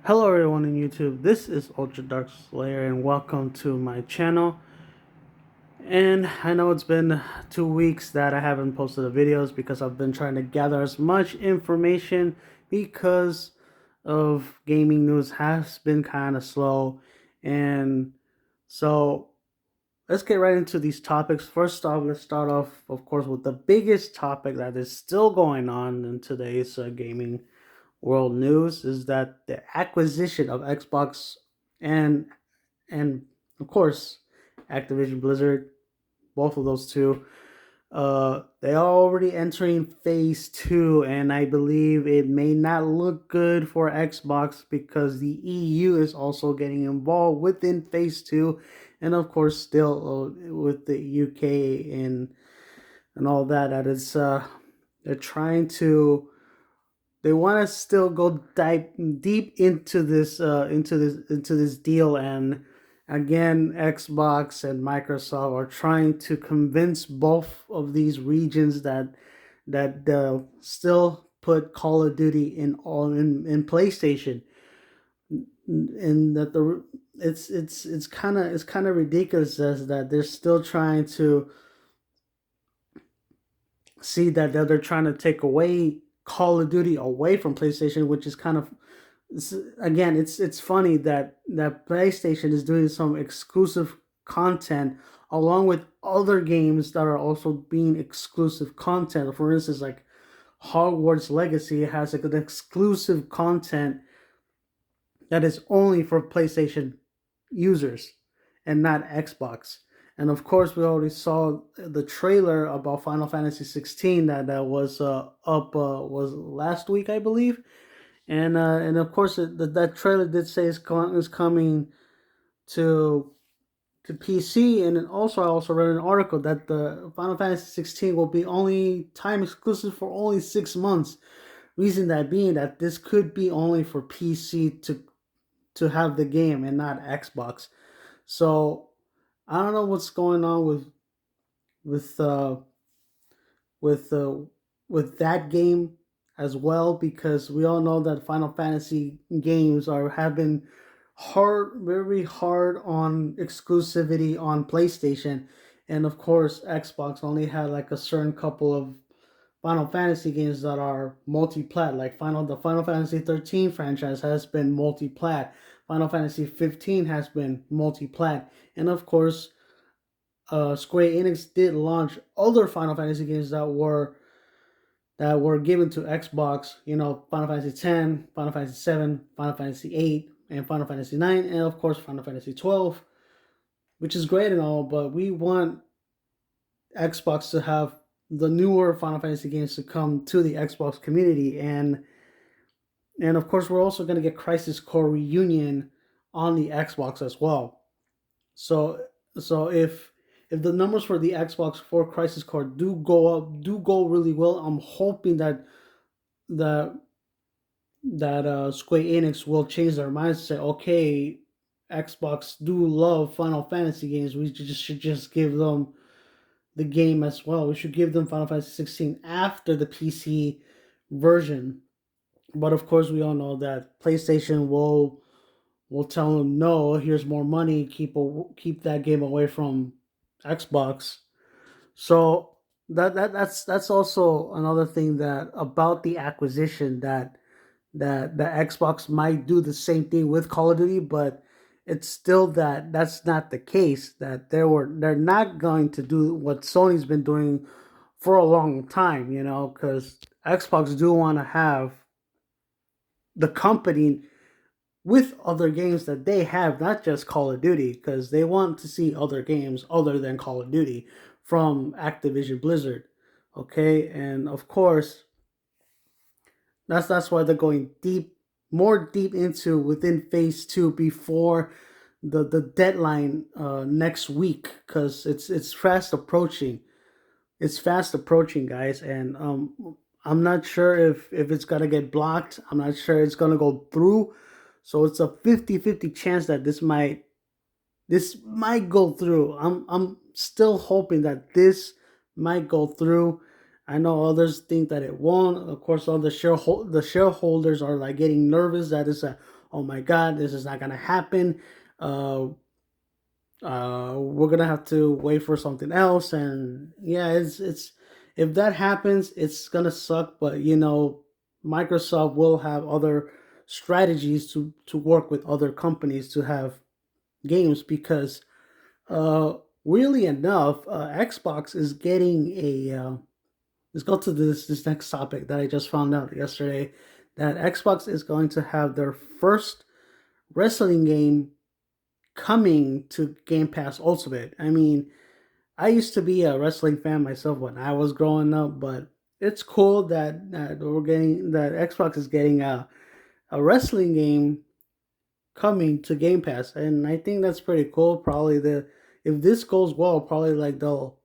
Hello everyone on YouTube, this is Ultra Dark Slayer and welcome to my channel. And I know it's been 2 weeks that I haven't posted the videos because I've been trying to gather as much information because of gaming news has been kind of slow. And so let's get right into these topics. First off, let's start off, of course, with the biggest topic that is still going on in today's gaming world news is that the acquisition of Xbox and and of course Activision Blizzard, both of those two, they are already entering phase two, and I believe it may not look good for Xbox because the EU is also getting involved within phase two, and of course still with the UK and all that. That is, they're trying to they want to still go dive deep into this deal, and again Xbox and Microsoft are trying to convince both of these regions that still put Call of Duty in PlayStation, and that the it's kind of ridiculous as that they're still trying to see that they're trying to take away Call of Duty away from PlayStation, which is kind of, again, it's funny that PlayStation is doing some exclusive content along with other games that are also being exclusive content. For instance, like Hogwarts Legacy has like an exclusive content that is only for PlayStation users and not Xbox. And of course, we already saw the trailer about Final Fantasy 16 that was up was last week, I believe. And of course, that trailer did say is coming to PC. And then also, I also read an article that the Final Fantasy 16 will be only time exclusive for only 6 months. Reason that being that this could be only for PC to have the game and not Xbox. So I don't know what's going on with uh with uh with that game as well, because we all know that Final Fantasy games are have been very hard on exclusivity on PlayStation, and of course Xbox only had like a certain couple of Final Fantasy games that are multi-plat. Like the Final Fantasy 13 franchise has been multi-plat. Final Fantasy 15 has been multi-plat, and of course, Square Enix did launch other Final Fantasy games that were given to Xbox. You know, Final Fantasy 10, Final Fantasy 7, Final Fantasy 8, and Final Fantasy 9, and of course Final Fantasy 12, which is great and all. But we want Xbox to have the newer Final Fantasy games to come to the Xbox community, and of course we're also going to get Crisis Core Reunion on the Xbox as well. So if the numbers for the Xbox for Crisis Core do go up, do go really well, I'm hoping that Square Enix will change their minds and say, okay, Xbox do love Final Fantasy games. We should just give them the game as well. We should give them Final Fantasy 16 after the PC version. But of course, we all know that PlayStation will tell them no. Here's more money. Keep that game away from Xbox. So that's also another thing that about the acquisition, that the Xbox might do the same thing with Call of Duty, but it's still that's not the case. That they're not going to do what Sony's been doing for a long time, because Xbox do want to have the company with other games that they have, not just Call of Duty, because they want to see other games other than Call of Duty from Activision Blizzard. Okay, and of course, that's why they're going more deep into within phase two before the deadline next week, because it's fast approaching. It's fast approaching, guys, and I'm not sure if it's gonna get blocked. I'm not sure it's gonna go through. So it's a 50-50 chance that this might go through. I'm still hoping that this might go through. I know others think that it won't. Of course, all the shareholders are like getting nervous. That is a oh my God, this is not gonna happen. Uh, we're gonna have to wait for something else, and yeah, it's if that happens, it's gonna suck. But Microsoft will have other strategies to work with other companies to have games because uh, really enough, Xbox is getting a. Let's go to this next topic that I just found out yesterday that Xbox is going to have their first wrestling game coming to Game Pass Ultimate. I mean, I used to be a wrestling fan myself when I was growing up, but it's cool that Xbox is getting a wrestling game coming to Game Pass, and I think that's pretty cool. Probably the if this goes well, probably like they'll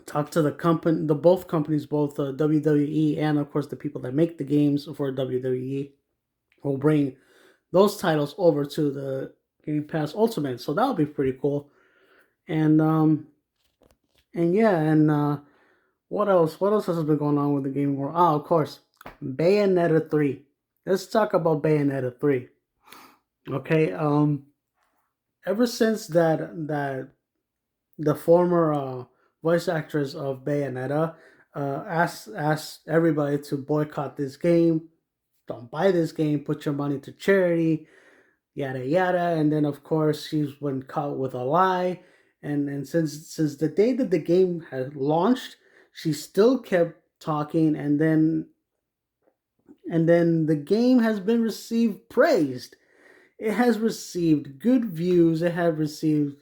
talk to the company, the both companies, both WWE and of course the people that make the games for WWE, will bring those titles over to the Game Pass Ultimate. So that would be pretty cool. And and yeah, and what else? What else has been going on with the gaming world? Oh, of course, Bayonetta 3. Let's talk about Bayonetta 3. Okay, ever since that the former voice actress of Bayonetta asked everybody to boycott this game, don't buy this game, put your money to charity, yada yada, and then of course she's been caught with a lie, and since the day that the game had launched, she still kept talking, and then the game has been received praised. It has received good views. It has received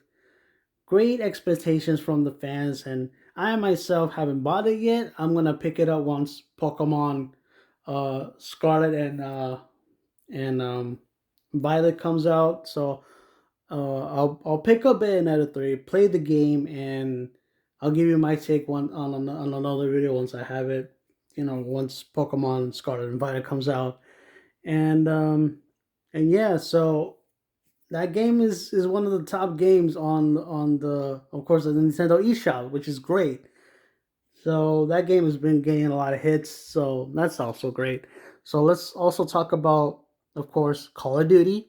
great expectations from the fans, and I myself haven't bought it yet. I'm gonna pick it up once Pokemon Scarlet and Violet comes out. So I'll pick up Bayonetta 3, play the game, and I'll give you my take on another video once I have it. Once Pokemon Scarlet and Violet comes out, and yeah, so that game is one of the top games on the of course the Nintendo eShop, which is great. So that game has been getting a lot of hits, so that's also great. So let's also talk about, of course, Call of Duty,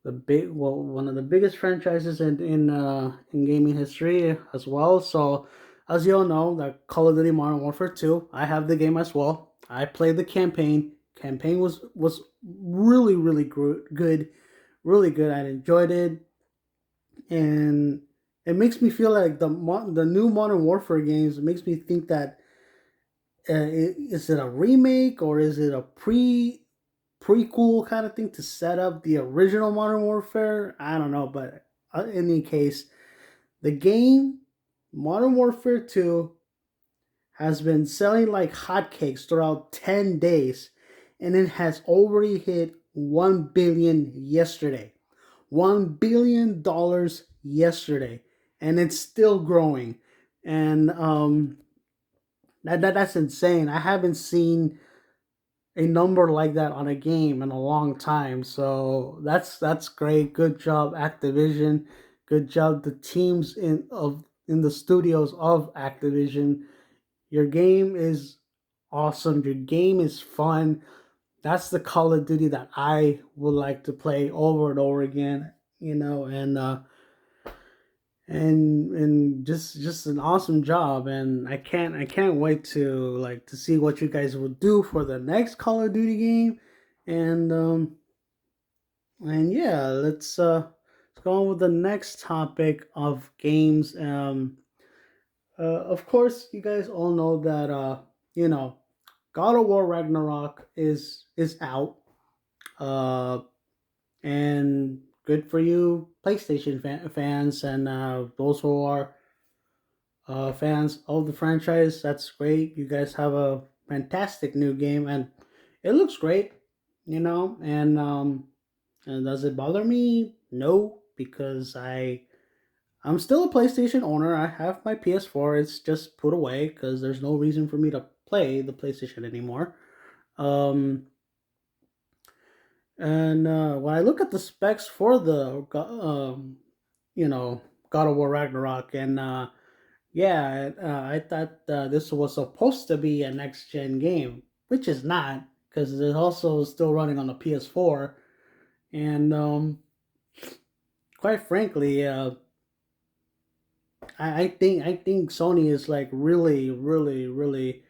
one of the biggest franchises in gaming history as well. So as you all know, that Call of Duty Modern Warfare 2, I have the game as well. I played the campaign. Campaign was really good, really good. I enjoyed it, and it makes me feel like the new Modern Warfare games. It makes me think that is it a remake or is it a prequel kind of thing to set up the original Modern Warfare? I don't know, but in any case, the game Modern Warfare 2 has been selling like hotcakes throughout 10 days, and it has already hit 1 billion yesterday. $1 billion yesterday, and it's still growing. And that's insane. I haven't seen a number like that on a game in a long time. So that's great. Good job, Activision. Good job, the teams in the studios of Activision. Your game is awesome. Your game is fun. That's the Call of Duty that I would like to play over and over again. And just an awesome job, and I can't wait to see what you guys will do for the next Call of Duty game. And um and yeah, let's go on with the next topic of games. Of course, you guys all know that you know God of War Ragnarok is out. uh and good for you PlayStation fans, and those who are fans of the franchise. That's great. You guys have a fantastic new game, and it looks great. And does it bother me? No, because I'm still a PlayStation owner. I have my PS4. It's just put away because there's no reason for me to play the PlayStation anymore. Um, and when I look at the specs for you know, God of War Ragnarok, and yeah, I thought this was supposed to be a next gen game, which is not, because it's also still running on the PS4. And quite frankly, I think Sony is like really, really, really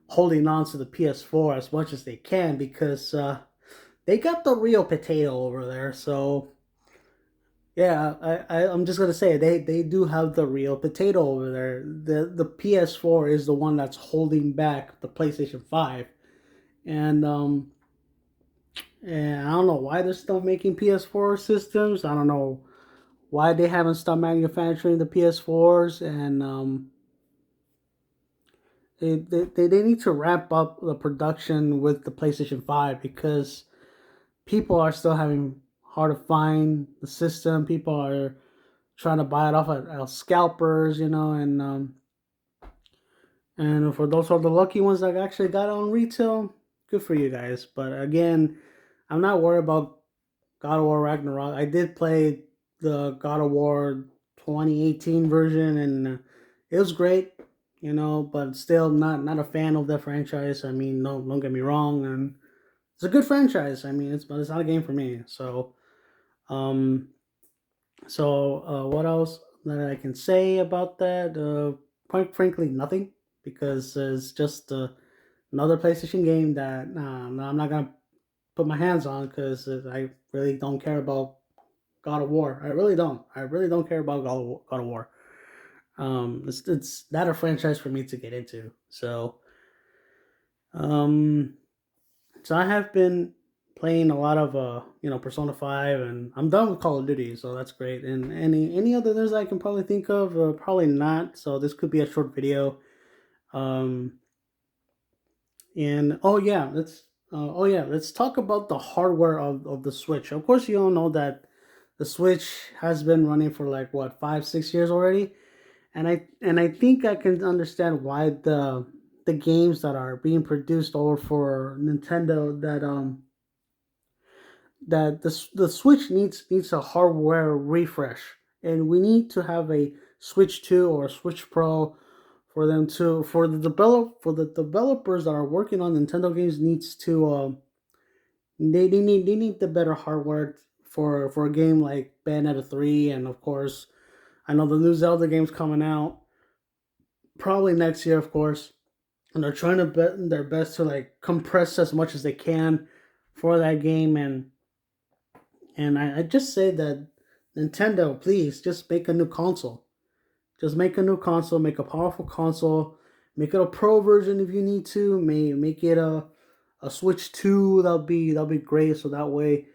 holding on to the PS4 as much as they can because they got the real potato over there. So yeah, I'm just gonna say they do have the real potato over there. The PS4 is the one that's holding back the PlayStation 5, and and I don't know why they're still making PS4 systems. I don't know why they haven't stopped manufacturing the PS4s, and they need to wrap up the production with the PlayStation 5 because people are still having hard to find the system. People are trying to buy it off at scalpers, and for those are the lucky ones that actually got it on retail, good for you guys. But again, I'm not worried about God of War Ragnarok. I did play the God of War 2018 version, and it was great, but still not a fan of the franchise. I mean, don't get me wrong, and it's a good franchise. I mean, but it's not a game for me. Um, what else that I can say about that? Quite frankly, nothing, because it's just another PlayStation game that I'm not gonna put my hands on because I really don't care about God of War. I really don't. I really don't care about God of War. It's not a franchise for me to get into. Um, so I have been playing a lot of Persona 5, and I'm done with Call of Duty, so that's great. And any other news I can probably think of, probably not. So this could be a short video. Um, and let's talk about the hardware of the Switch. Of course, you all know that the Switch has been running for like what 5 6 years already, and I think I can understand why the games that are being produced over for Nintendo that the Switch needs a hardware refresh, and we need to have a Switch 2 or a Switch Pro for them to for the developers that are working on Nintendo games needs to they need the better hardware for a game like Bayonetta 3, and of course I know the new Zelda game's coming out probably next year, of course, and they're trying to bet their best to like compress as much as they can for that game. And I just say that Nintendo, please just make a new console. Just make a new console, make a powerful console, make it a pro version if you need to. Make it a Switch 2. That'll be great. So that way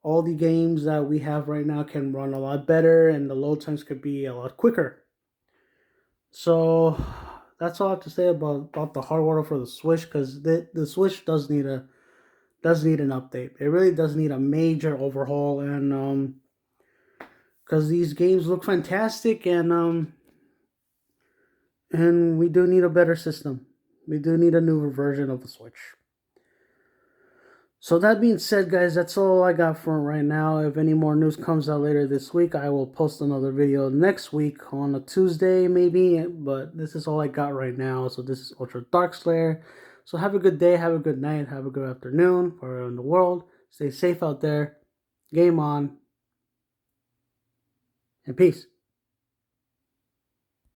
all the games that we have right now can run a lot better and the load times could be a lot quicker. So that's all I have to say about the hardware for the Switch, because the Switch does need an update. It really does need a major overhaul, and because these games look fantastic, and we do need a better system. We do need a newer version of the Switch. So that being said, guys, that's all I got for right now. If any more news comes out later this week, I will post another video next week on a Tuesday, maybe. But this is all I got right now. So this is Ultra Dark Slayer. So have a good day, have a good night, have a good afternoon, wherever in the world. Stay safe out there. Game on, and peace.